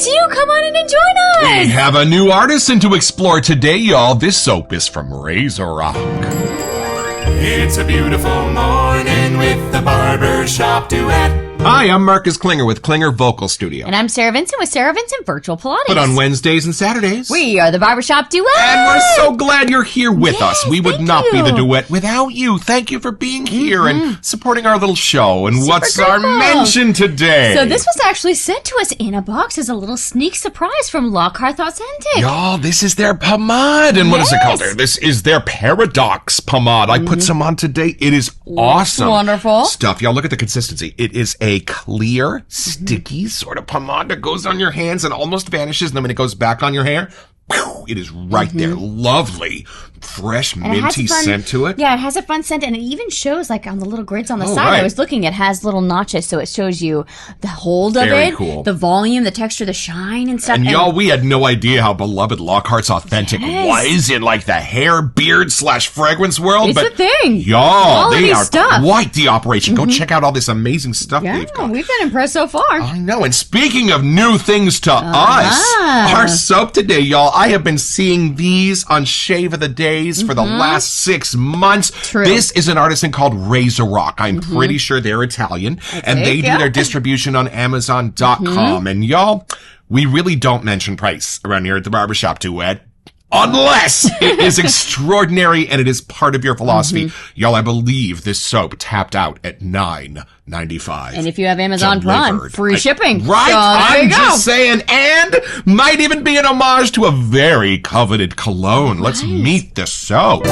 it's you. Come on in and join us. We have a new artisan to explore today, y'all. This soap is from Razorock. It's a beautiful morning with the Barbershop Duet. Hi, I'm Marcus Klinger with Klinger Vocal Studio. And I'm Sarah Vincent with Sarah Vincent Virtual Pilates. But on Wednesdays and Saturdays, we are the Barbershop Duet. And we're so glad you're here with us. We would not you. be the duet without you. Thank you for being here and supporting our little show. And what's our mention today? So this was actually sent to us in a box as a little sneak surprise from Lockhart Authentic. Y'all, this is their pomade. And what is it called there? This is their Paradox pomade. I put some on today. It is awesome. Wonderful stuff. Y'all, look at the consistency. It is a clear, sticky sort of pomade that goes on your hands and almost vanishes. And then when it goes back on your hair, whew, it is right there. Lovely, fresh, minty scent to it. Yeah, it has a fun scent, and it even shows, like, on the little grids on the side. Right. I was looking, it has little notches, so it shows you the hold of Very it, cool. the volume, the texture, the shine, and stuff. And y'all, we had no idea how beloved Lockhart's Authentic was in, like, the hair, beard / fragrance world. It's a thing. Y'all, they are stuff. quite the operation. Go check out all this amazing stuff they've got. We've been impressed so far. I know. And speaking of new things to us, our soap today, y'all, I have been seeing these on Shave of the Days for the last 6 months. True. This is an artisan called Razorock. I'm pretty sure they're Italian. And they do their distribution on Amazon.com. And y'all, we really don't mention price around here at the Barbershop Duet. Unless it is extraordinary and it is part of your philosophy. Y'all, I believe this soap tapped out at $9.95. And if you have Amazon Prime, free shipping. Right? So, I'm just saying. And might even be an homage to a very coveted cologne. Let's meet the soap.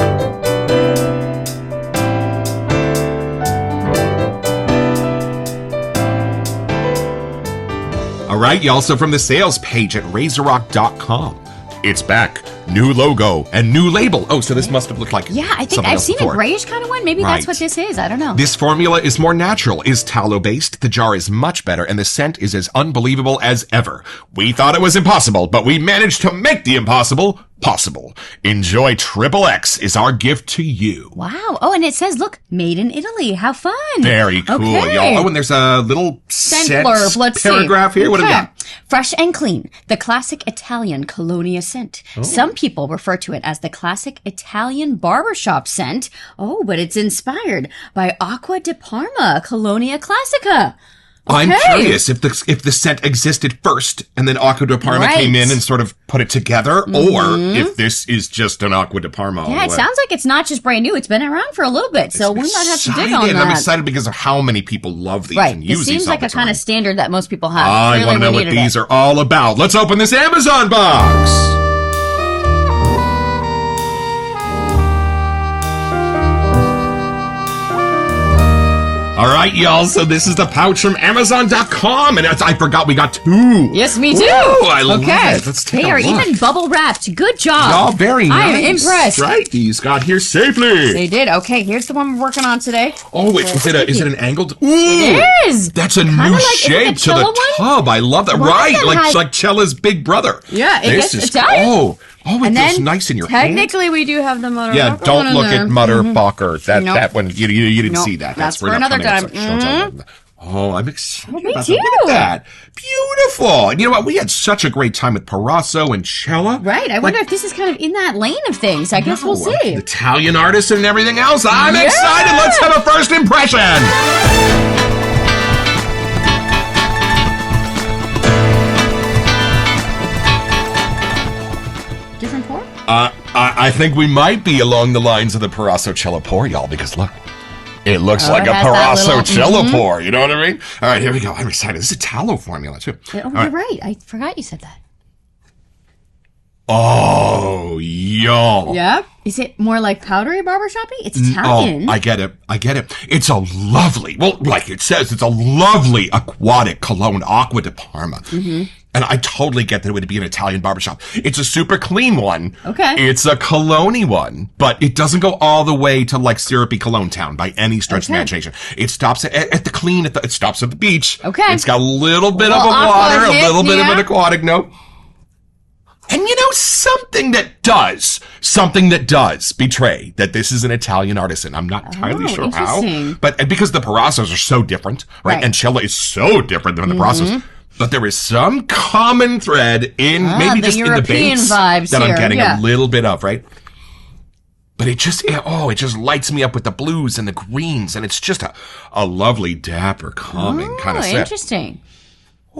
All right, y'all. So from the sales page at Razorock.com. It's back. New logo and new label. Oh, so this must have looked like I think I've seen a grayish kind of one. Maybe that's what this is. I don't know. This formula is more natural, is tallow-based. The jar is much better, and the scent is as unbelievable as ever. We thought it was impossible, but we managed to make the impossible possible. Enjoy XXX is our gift to you. Wow. Oh, and it says, look, made in Italy. How fun. Very cool, y'all. Oh, and there's a little scent blurb. Let's paragraph here. What do we got? Fresh and clean. The classic Italian colonia scent. Some people refer to it as the classic Italian barbershop scent. Oh, but it's inspired by Acqua di Parma, Colonia Classica. I'm curious if the scent existed first and then Acqua di Parma came in and sort of put it together, or if this is just an Acqua di Parma. Yeah, it sounds like it's not just brand new. It's been around for a little bit, so we might have to dig on that. I'm excited because of how many people love these and use these. It seems like a kind of standard that most people have. I want to know what these are all about. Let's open this Amazon box. All right, y'all, so this is the pouch from Amazon.com, and I forgot we got 2. Yes, me too. Ooh, I love it. Let's take a look. They are even bubble wrapped. Good job. Y'all, very nice. I am impressed. Right, these got here safely. They did. Okay, here's the one we're working on today. Oh, wait, is it an angled? Ooh, it is. That's a new shape to the tub. I love that. Right, like Cella's big brother. Yeah, it gets Italian. Oh, it feels nice in your hand. Technically, we do have the Mother Yeah, don't look at Mother Bocker. That one, you didn't see that. That's for another time. Oh, I'm excited me about too. Look at that. Beautiful. And you know what? We had such a great time with Parasso and Cella. Right. I wonder if this is kind of in that lane of things. I guess we'll see. Italian artists and everything else. I'm excited. Let's have a first impression. Different pour? I think we might be along the lines of the Parasso Cello pour, y'all, because look. It looks like a Parasso Cello pour. You know what I mean? All right, here we go. I'm excited. This is a tallow formula, too. Oh, you're right. I forgot you said that. Oh, y'all. Yeah? Is it more like powdery barbershoppy? It's Italian. Oh, I get it. It's a lovely, well, like it says, it's a lovely aquatic cologne, Acqua di Parma. And I totally get that it would be an Italian barbershop. It's a super clean one. Okay. It's a cologne-y one, but it doesn't go all the way to like syrupy cologne town by any stretch of imagination. It stops at the clean, it stops at the beach. Okay. It's got a little bit of a water, a little bit of an aquatic note. And you know, something that does betray that this is an Italian artisan. I'm not entirely sure how, but because the Parassos are so different, right? And Cella is so different than the Parassos. But there is some common thread in maybe just in the base vibes that here. I'm getting a little bit of, right? But it just lights me up with the blues and the greens, and it's just a lovely, dapper, calming kind of set. Interesting.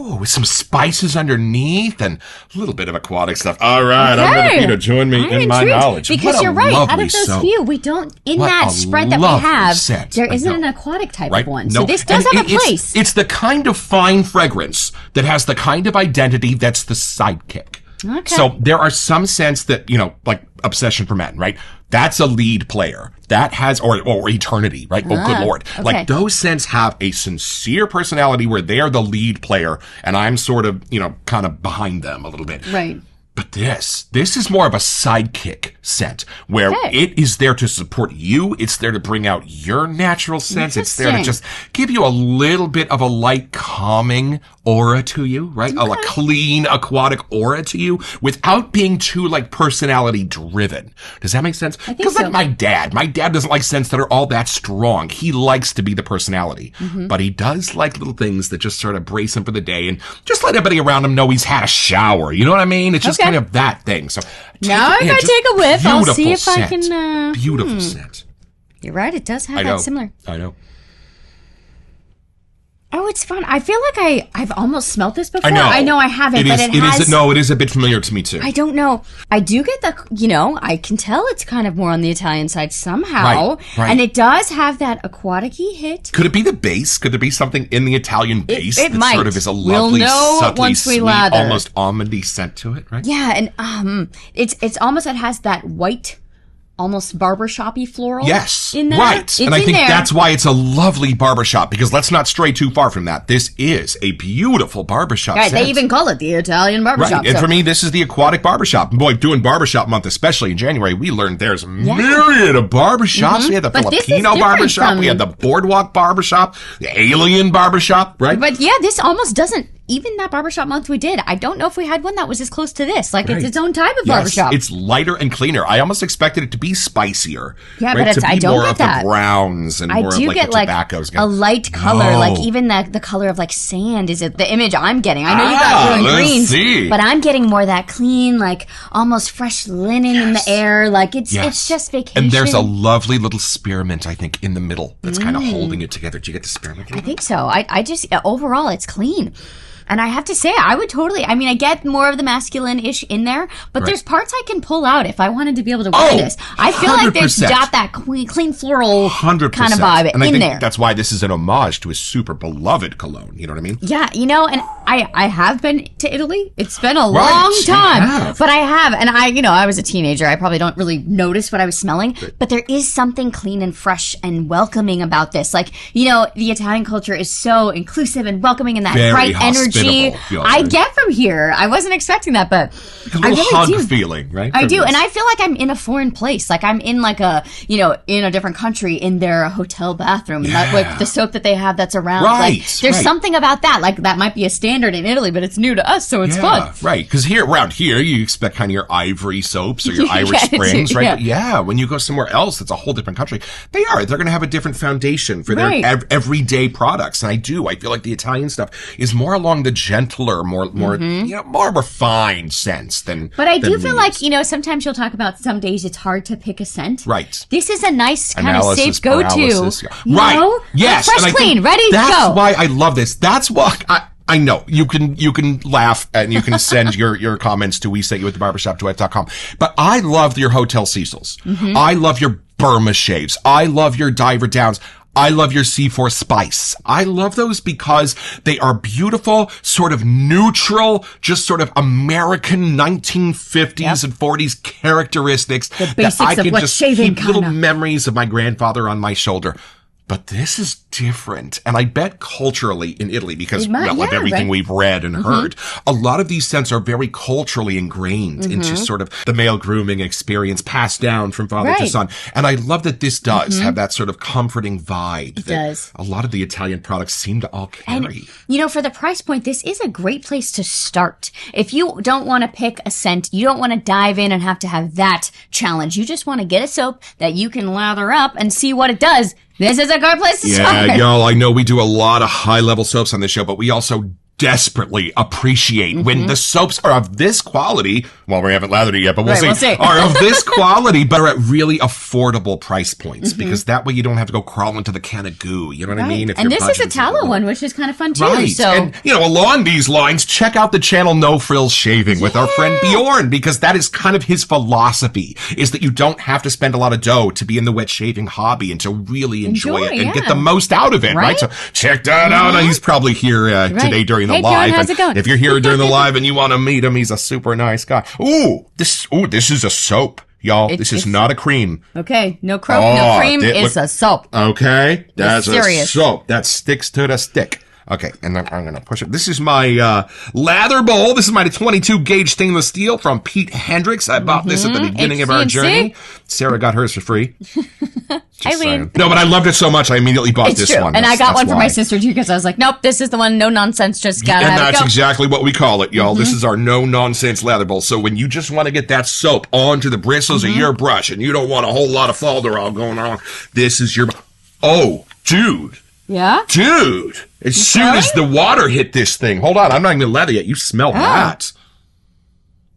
Oh, with some spices underneath and a little bit of aquatic stuff. All right, I'm ready for you to join me in my knowledge. Because you're right. Out of those few, we don't, in that spread that we have, there isn't an aquatic type of one. So this does have a place. It's the kind of fine fragrance that has the kind of identity that's the sidekick. Okay. So there are some scents that, like Obsession for Men, right? That's a lead player. That has, or Eternity, right? Oh, good Lord. Okay. Like those scents have a sincere personality where they are the lead player and I'm sort of, kind of behind them a little bit. Right. But this is more of a sidekick scent where it is there to support you. It's there to bring out your natural sense. It's there to just give you a little bit of a light calming aura to you, right? A clean aquatic aura to you without being too personality driven. Does that make sense? Because my dad doesn't like scents that are all that strong. He likes to be the personality, but he does like little things that just sort of brace him for the day and just let everybody around him know he's had a shower. You know what I mean? It's just kind of that thing. So now if I take a whiff, I'll see if I can. Beautiful scent. You're right. It does have that similar. I know. Oh, it's fun. I feel like I've almost smelt this before. I know I haven't, but it is a bit familiar to me too. I don't know. I do get the, I can tell it's kind of more on the Italian side somehow. Right. And it does have that aquatic-y hit. Could it be the base? Could there be something in the Italian base it that might. sort of is a lovely, subtly sweet, almost almondy scent to it, right? Yeah, and it's almost, it has that white, almost barbershop-y floral. Yes, in there. Right. And I think that's why it's a lovely barbershop, because let's not stray too far from that. This is a beautiful barbershop scent. They even call it the Italian barbershop. Right. And for me, this is the aquatic barbershop. Boy, doing barbershop month, especially in January, we learned there's a myriad of barbershops. We had the Filipino barbershop. We had the boardwalk barbershop, the alien barbershop, right? But yeah, this almost doesn't. Even that barbershop month we did, I don't know if we had one that was as close to this. It's its own type of barbershop. It's lighter and cleaner. I almost expected it to be spicier. Yeah, right? but I don't more get of that. The browns and more of the tobaccos. A light color, even the color of sand is the image I'm getting. I know you got blue and greens, but I'm getting more that clean, almost fresh linen in the air. It's just vacation. And there's a lovely little spearmint, I think, in the middle that's kind of holding it together. Do you get the spearmint? I think so. I just overall it's clean. And I have to say, I would totally, I get more of the masculine-ish in there, but there's parts I can pull out if I wanted to be able to wear this. I feel 100%. Like there's got that clean floral 100%. Kind of vibe and I in think there. That's why this is an homage to a super beloved cologne. You know what I mean? Yeah, and I have been to Italy. It's been a long time, but I have. And I was a teenager. I probably don't really notice what I was smelling, but there is something clean and fresh and welcoming about this. The Italian culture is so inclusive and welcoming and that very bright energy. I get from here. I wasn't expecting that, but a little hug feeling, right? I do, and I feel like I'm in a foreign place. I'm in in a different country in their hotel bathroom, and the soap that they have that's around. There's something about that. That might be a standard in Italy, but it's new to us, so it's fun. Right, because around here, you expect kind of your Ivory soaps or your Irish Springs, right? Yeah. But when you go somewhere else, it's a whole different country. They're going to have a different foundation for their everyday products, and I feel like the Italian stuff is more along the gentler, more refined sense than. But I do feel like sometimes you'll talk about some days it's hard to pick a scent. Right. This is a nice kind of safe go-to. Right. Yes. Fresh, clean, ready to go. That's why I love this. That's why I know you can laugh and you can send your comments to WeSentYouAtTheBarbershopDuet.com. But I love your Hotel Cecils. I love your Burma shaves. I love your Diver Downs. I love your C4 Spice. I love those because they are beautiful, sort of neutral, just sort of American 1950s and 40s characteristics that I can just keep little memories of my grandfather on my shoulder. But this is different. And I bet culturally in Italy, because of everything we've read and heard, a lot of these scents are very culturally ingrained into sort of the male grooming experience passed down from father to son. And I love that this does have that sort of comforting vibe. It does. A lot of the Italian products seem to all carry. And, for the price point, this is a great place to start. If you don't want to pick a scent, you don't want to dive in and have to have that challenge. You just want to get a soap that you can lather up and see what it does. This is a good place to start. Yeah, y'all, I know we do a lot of high-level soaps on this show, but we also desperately appreciate when the soaps are of this quality. Well, we haven't lathered it yet, but we'll see. Are of this quality, but are at really affordable price points, because that way you don't have to go crawling to the can of goo. You know what I mean? And this is a tallow one, which is kind of fun too. Right. So, and, along these lines, check out the channel No Frills Shaving with our friend Bjorn, because that is kind of his philosophy, is that you don't have to spend a lot of dough to be in the wet shaving hobby and to really enjoy it and get the most out of it, right? So check that out. He's probably here today during the live. How's it going? If you're here during the live and you want to meet him, he's a super nice guy. This is a soap, y'all. This is not a cream. Okay, no cream. It's a soap. Okay, that's a soap that sticks to the stick. Okay, and then I'm going to push it. This is my lather bowl. This is my 22 gauge stainless steel from Pete Hendricks. I bought this at the beginning of our journey. Sarah got hers for free. Eileen. No, but I loved it so much, I immediately bought this one. And I got one for my sister too, because I was like, nope, this is the one, no nonsense, just gotta have it go. And that's exactly what we call it, y'all. This is our no nonsense lather bowl. So when you just want to get that soap onto the bristles of your brush and you don't want a whole lot of falderall going on, this is your... Oh, dude. Yeah? Dude. As soon as the water hit this thing. Hold on, I'm not even leather yet. You smell that.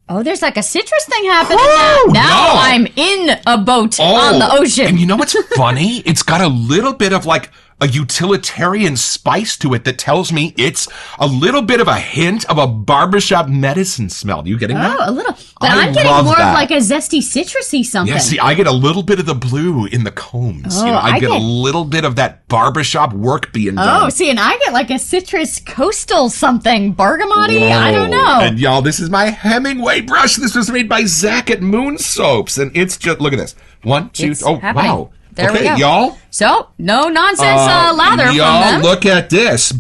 Oh, there's like a citrus thing happening now. Now I'm in a boat on the ocean. And you know what's funny? It's got a little bit of like a utilitarian spice to it that tells me it's a little bit of a hint of a barbershop medicine smell. You getting that? Oh, a little. But I'm getting more of like a zesty, citrusy something. Yeah, see, I get a little bit of the blue in the combs. Oh, I get a little bit of that barbershop work being done. Oh, see, and I get like a citrus coastal something. Bergamotti? I don't know. And y'all, this is my Hemingway brush. This was made by Zach at Moon Soaps. And it's just, look at this. 1, 2, wow. There we go. Y'all. So, no nonsense lather from them. Look at this.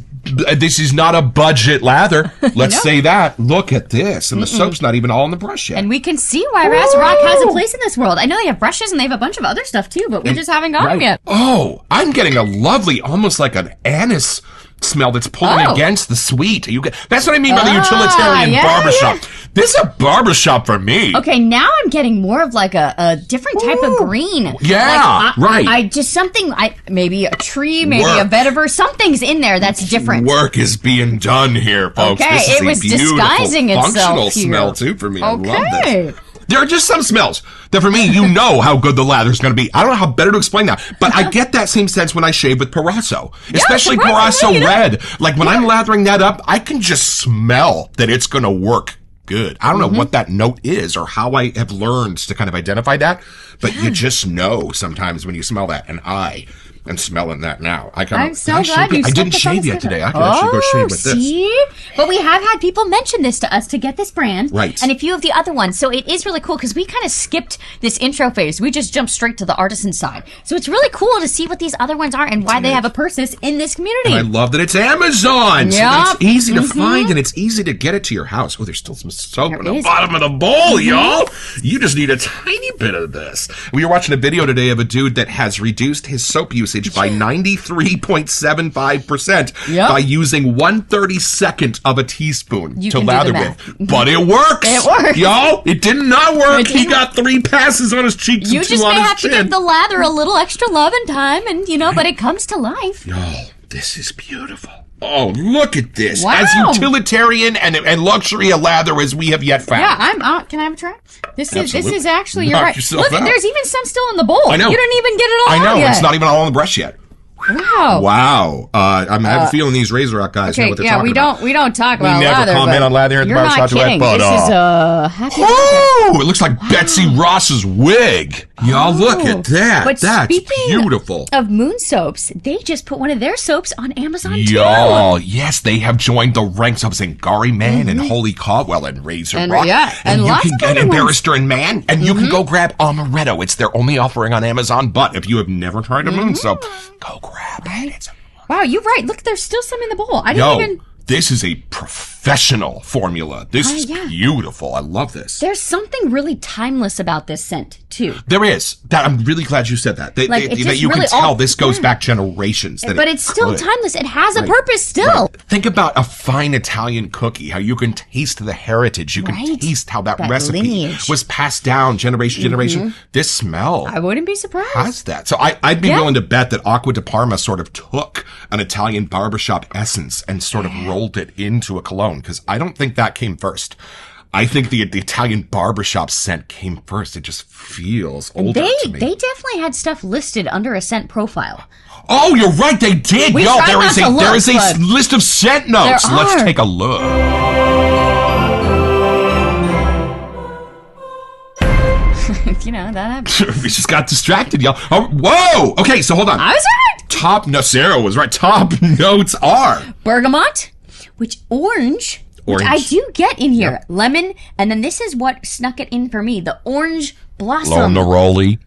This is not a budget lather. Let's say that. Look at this. And the soap's not even all in the brush yet. And we can see why Razorock has a place in this world. I know they have brushes and they have a bunch of other stuff too, but we just haven't got them yet. Oh, I'm getting a lovely, almost like an anise smell that's pulling against the sweet. That's what I mean by the utilitarian barbershop. This is a barbershop for me. Okay, now I'm getting more of like a different type of green. Yeah, like I just something, maybe a tree, maybe a vetiver, something's in there that's different. Work is being done here, folks. Okay, this is it was a beautiful, disguising itself functional here. smell too for me. I love this. There are just some smells that for me, you know how good the lather's going to be. I don't know how better to explain that, but I get that same sense when I shave with Parasso, especially Parasso Red. Like when I'm lathering that up, I can just smell that it's going to work good. I don't know what that note is or how I have learned to kind of identify that, but you just know sometimes when you smell that, and I am smelling that now. I'm so glad you I didn't shave yet today. I could actually go shave with this. But we have had people mention this to us to get this brand. Right. And a few of the other ones. So it is really cool because we kind of skipped this intro phase. We just jumped straight to the artisan side. So it's really cool to see what these other ones are and why they have a purpose in this community. And I love that it's Amazon. So it's easy to find and it's easy to get it to your house. Oh, there's still some soap in the bottom of the bowl, y'all. You just need a tiny bit of this. We were watching a video today of a dude that has reduced his soap usage by 93.75% by using 1/32 of a teaspoon to lather with. But it works. It works. Y'all, it did not work. He got 3 passes on his cheeks and 2 on his chin. You just may have to give the lather a little extra love and time, and but it comes to life. Y'all, this is beautiful. Oh, look at this. Wow. As utilitarian and luxury a lather as we have yet found. Yeah, can I have a try? This is actually, you're right. Look, out. There's even some still in the bowl. I know. You don't even get it all I know. out yet. It's not even all on the brush yet. Wow. I'm having a feeling these Razorrock guys know what they're talking about. we don't talk about lather. We never comment on lather at the Barbershop Duet, but this is a happy it looks like Betsy Ross's wig. Y'all look at that. But that's beautiful. Of Moon Soaps, they just put one of their soaps on Amazon too. Y'all, yes, they have joined the ranks of Zingari Man and Holy Caldwell and Razorback. And you lots can of get other Barrister and Man, and you can go grab Amaretto. It's their only offering on Amazon, but if you have never tried a Moon Soap, go grab it. Wow, you're right. Look, there's still some in the bowl. I didn't even... This is a profound professional formula. This is beautiful. I love this. There's something really timeless about this scent, too. There is. I'm really glad you said that. That you really can tell this goes back generations. But it's still timeless. It has a purpose still. Right. Think about a fine Italian cookie, how you can taste the heritage. You can taste how that recipe lineage was passed down generation to generation. This smell. I wouldn't be surprised. Has that. So I'd be willing to bet that Acqua di Parma sort of took an Italian barbershop essence and sort of rolled it into a cologne, because I don't think that came first. I think the Italian barbershop scent came first. It just feels older to me. They definitely had stuff listed under a scent profile. Oh, you're right. They did. Yo, there is a list of scent notes. Let's take a look. You know, that happens. We just got distracted, y'all. Oh, whoa. Okay, so hold on. I was right. Sarah was right. Top notes are bergamot, orange. Which I do get in here. Yep. Lemon, and then this is what snuck it in for me. The orange blossom. Lil Neroli.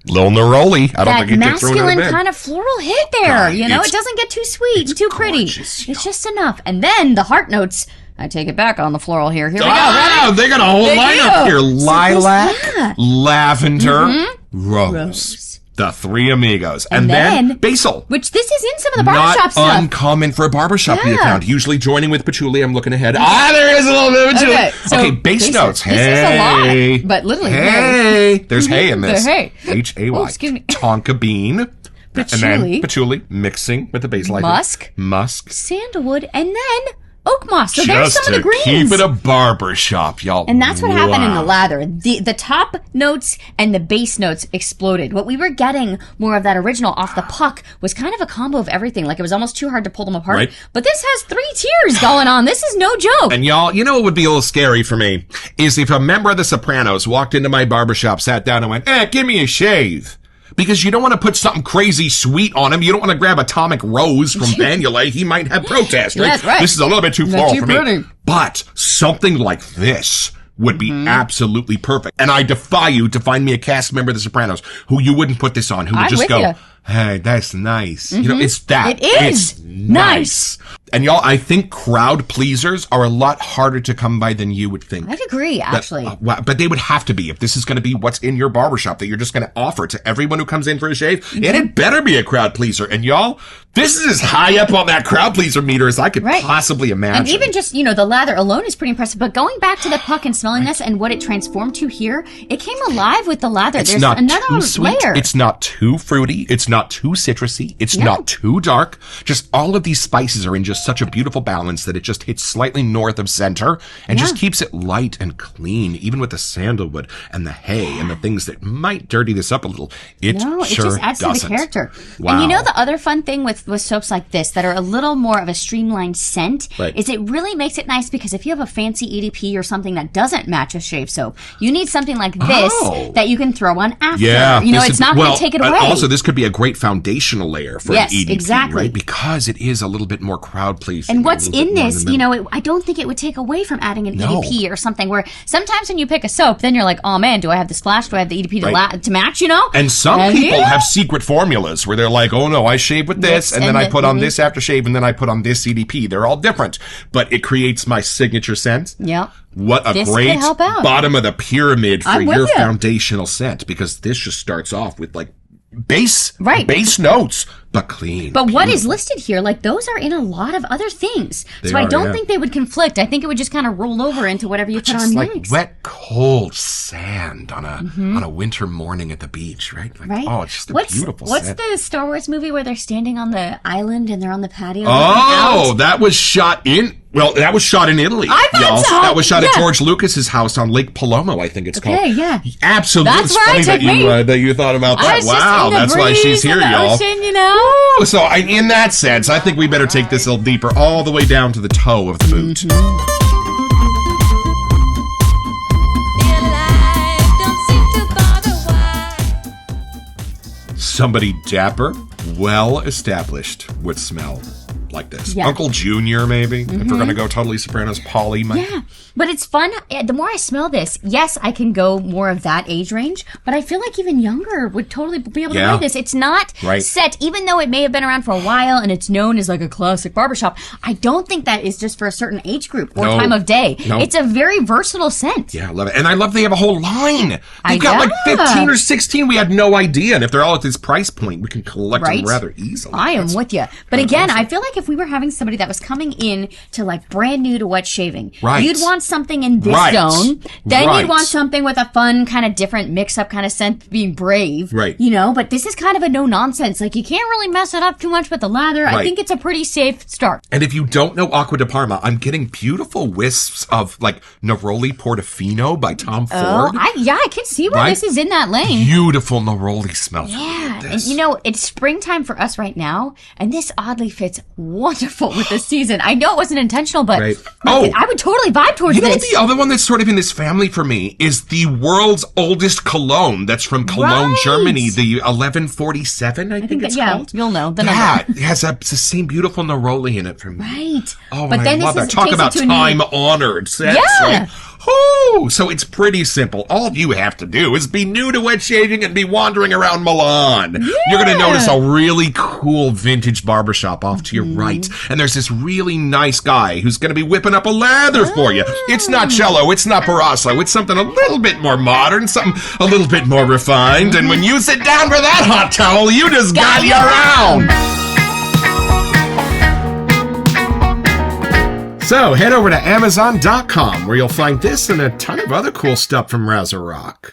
I don't think it gets thrown out of bed. Masculine kind of floral hit there. You know, it doesn't get too sweet and too pretty. Gorgeous, it's just enough. And then the heart notes. I take it back on the floral here. Here we go. Ready? They got a whole lineup here. Lilac, lavender, rose. The three amigos. And then basil. Which this is in some of the barbershop stuff. Not uncommon for a barbershop account. Usually joining with patchouli. I'm looking ahead. There is a little bit of patchouli. Okay, base notes. This is a lot. But literally. Hey. There's hay in this. There's hay. H-A-Y. Oh, excuse me. Tonka bean. Patchouli. And then patchouli mixing with the basil. Musk. Sandalwood. And then oak moss. So there's some of the greens. Keep it a barbershop, y'all. And that's what happened in the lather. The top notes and the base notes exploded. What we were getting more of that original off the puck was kind of a combo of everything. Like it was almost too hard to pull them apart. Right. But this has 3 tiers going on. This is no joke. And y'all, you know what would be a little scary for me is if a member of the Sopranos walked into my barbershop, sat down and went, give me a shave. Because you don't want to put something crazy sweet on him. You don't want to grab Atomic Rose from Vanulay. He might have protest, right? That's right. This is a little bit too floral for me. Pretty. But something like this would be absolutely perfect. And I defy you to find me a cast member of The Sopranos who you wouldn't put this on, who would just go, hey, that's nice. You know, it's that. It is. It's nice. And y'all, I think crowd pleasers are a lot harder to come by than you would think. I'd agree, actually. But they would have to be if this is going to be what's in your barbershop that you're just going to offer to everyone who comes in for a shave. And it better be a crowd pleaser. And y'all, this is as high up on that crowd pleaser meter as I could possibly imagine. And even just, the lather alone is pretty impressive. But going back to the puck and smelling this and what it transformed to here, it came alive with the lather. There's not another too sweet. layer. It's not too fruity. It's not too citrusy. It's not too dark. Just all of these spices are in just such a beautiful balance that it just hits slightly north of center and just keeps it light and clean, even with the sandalwood and the hay and the things that might dirty this up a little. It just adds doesn't. to the character. Wow. And the other fun thing with soaps like this that are a little more of a streamlined scent is it really makes it nice, because if you have a fancy EDP or something that doesn't match a shave soap, you need something like this that you can throw on after. Yeah. It's not going to take it away. Also, this could be a great foundational layer for an EDP, exactly. right? Because it is a little bit more crowd pleasing. And what's in this, I don't think it would take away from adding an EDP or something, where sometimes when you pick a soap, then you're like, oh man, do I have the splash? Do I have the EDP to match, And some people have secret formulas where they're like, oh no, I shave with this, and then I put on this aftershave, and then I put on this EDP. They're all different, but it creates my signature scent. Yep. What a great bottom of the pyramid for your foundational scent, because this just starts off with like base notes, but clean. But what is listed here, those are in a lot of other things. I don't think they would conflict. I think it would just kind of roll over into whatever you put on next. Like wet, cold sand on a winter morning at the beach, right? Oh, it's just a beautiful What's scent. the Star Wars movie where they're standing on the island and they're on the patio? Oh, that was shot in... Well, that was shot in Italy. I thought so. That was shot at George Lucas's house on Lake Palomo, I think it's called. Okay, yeah. Absolutely. That's where I took that you thought about that. Wow, that's why she's here, y'all. Ocean, Woo! So, in that sense, I think we better take this a little deeper, all the way down to the toe of the boot. Somebody dapper, well established would smell like this. Yeah. Uncle Junior, maybe, if we're going to go totally Sopranos. Polly might. Yeah, but it's fun. The more I smell this, yes, I can go more of that age range, but I feel like even younger would totally be able to buy this. It's not set, even though it may have been around for a while and it's known as like a classic barbershop. I don't think that is just for a certain age group or time of day. No. It's a very versatile scent. Yeah, I love it. And I love they have a whole line. They've got like 15 or 16. We had no idea. And if they're all at this price point, we can collect them rather easily. I am with you. But again, I feel like if we were having somebody that was coming in to like brand new to wet shaving, you'd want something in this zone. Then you'd want something with a fun kind of different mix-up kind of scent, being brave. Right. You know, but this is kind of a no-nonsense. Like, you can't really mess it up too much with the lather. I think it's a pretty safe start. And if you don't know Acqua di Parma, I'm getting beautiful wisps of like Neroli Portofino by Tom Ford. I can see why this is in that lane. Beautiful Neroli smell. Yeah. And you know, it's springtime for us right now, and this oddly fits wonderful with this season. I know it wasn't intentional, but I would totally vibe towards this. You know, the other one that's sort of in this family for me is the world's oldest cologne that's from Cologne, Germany, the 1147, I think it's called. You'll know the number. It has the same beautiful Neroli in it for me. Right. Oh, but then I love that. Talk about time-honored scents. Yeah. So it's pretty simple. All you have to do is be new to wet shaving and be wandering around Milan. Yeah. You're going to notice a really cool vintage barbershop off to your right. And there's this really nice guy who's going to be whipping up a lather for you. It's not cello. It's not Parasso. It's something a little bit more modern, something a little bit more refined. And when you sit down for that hot towel, you just got your own. So head over to Amazon.com where you'll find this and a ton of other cool stuff from Razorock.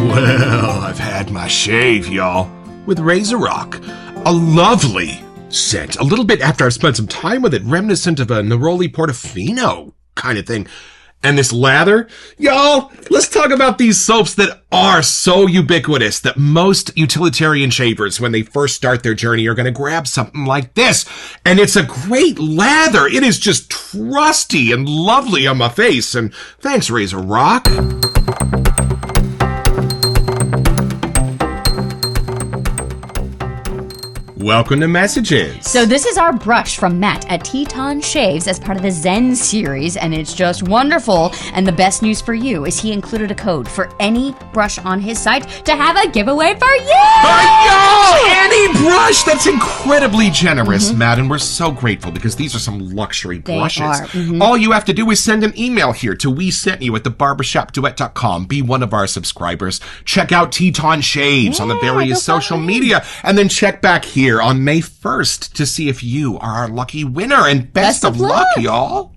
Well, I've had my shave, y'all, with Razorock. A lovely scent. A little bit after I've spent some time with it, reminiscent of a Neroli Portofino kind of thing. And this lather, y'all, let's talk about these soaps that are so ubiquitous that most utilitarian shavers, when they first start their journey, are going to grab something like this. And it's a great lather. It is just trusty and lovely on my face. And thanks, Razorock. Welcome to Messages. So this is our brush from Matt at Teton Shaves as part of the Zen series, and it's just wonderful. And the best news for you is he included a code for any brush on his site to have a giveaway for you! Any brush! That's incredibly generous, Matt, and we're so grateful because these are some luxury brushes. All you have to do is send an email here to WeSentYou at thebarbershopduet.com. Be one of our subscribers. Check out Teton Shaves on the various social media, and then check back here on May 1st to see if you are our lucky winner. And best of luck, y'all.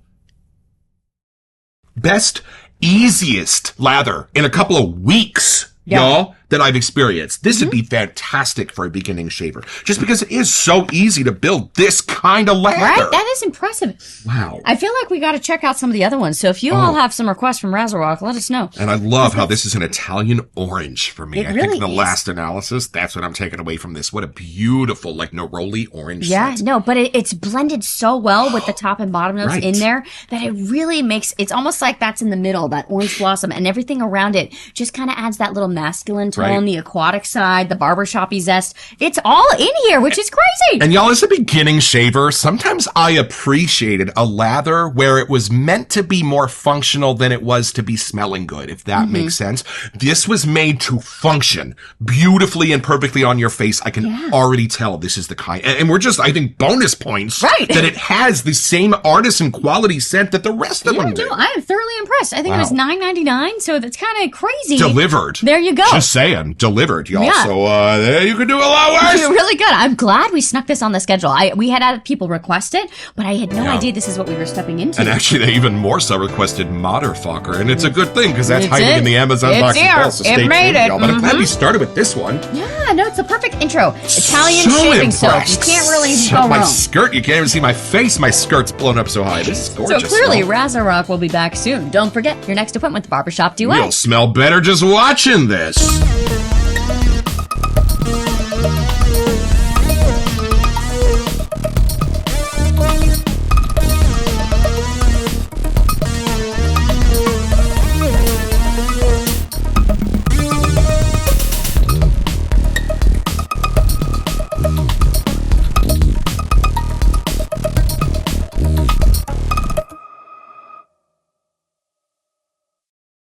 Best, easiest lather in a couple of weeks, y'all, that I've experienced. This would be fantastic for a beginning shaver, just because it is so easy to build this kind of lather. Right? That is impressive. Wow. I feel like we got to check out some of the other ones. So if you all have some requests from Razorock, let us know. And I love how this is an Italian orange for me. It I really think in the is. last analysis, that's what I'm taking away from this. What a beautiful, like, Neroli orange scent. No, but it's blended so well with the top and bottom notes in there that it really makes, it's almost like that's in the middle, that orange blossom, and everything around it just kind of adds that little masculine tone, the aquatic side, the barbershop-y zest. It's all in here, which is crazy. And y'all, as a beginning shaver, sometimes I appreciated a lather where it was meant to be more functional than it was to be smelling good, if that makes sense. This was made to function beautifully and perfectly on your face. I can already tell this is the kind. And we're just, I think, bonus points that it has the same artisan quality scent that the rest of them do. I am thoroughly impressed. I think it was $9.99, so that's kind of crazy. Delivered. There you go. Just saying, delivered, y'all. Yeah. So there you could do a lot worse. You're really good. I'm glad we snuck this on the schedule. We had people request it, but I had no idea this is what we were stepping into. And actually, they even more so requested Motherfucker, and it's a good thing because that's hiding in the Amazon box as well. So stay tuned, y'all. But I'm glad we started with this one. Yeah, no, it's a perfect intro. Italian shaving soap. You can't really go wrong. My skirt, you can't even see my face. My skirt's blown up so high. This is gorgeous. So clearly, Razorock will be back soon. Don't forget your next appointment with Barbershop Duet. You'll smell better just watching this.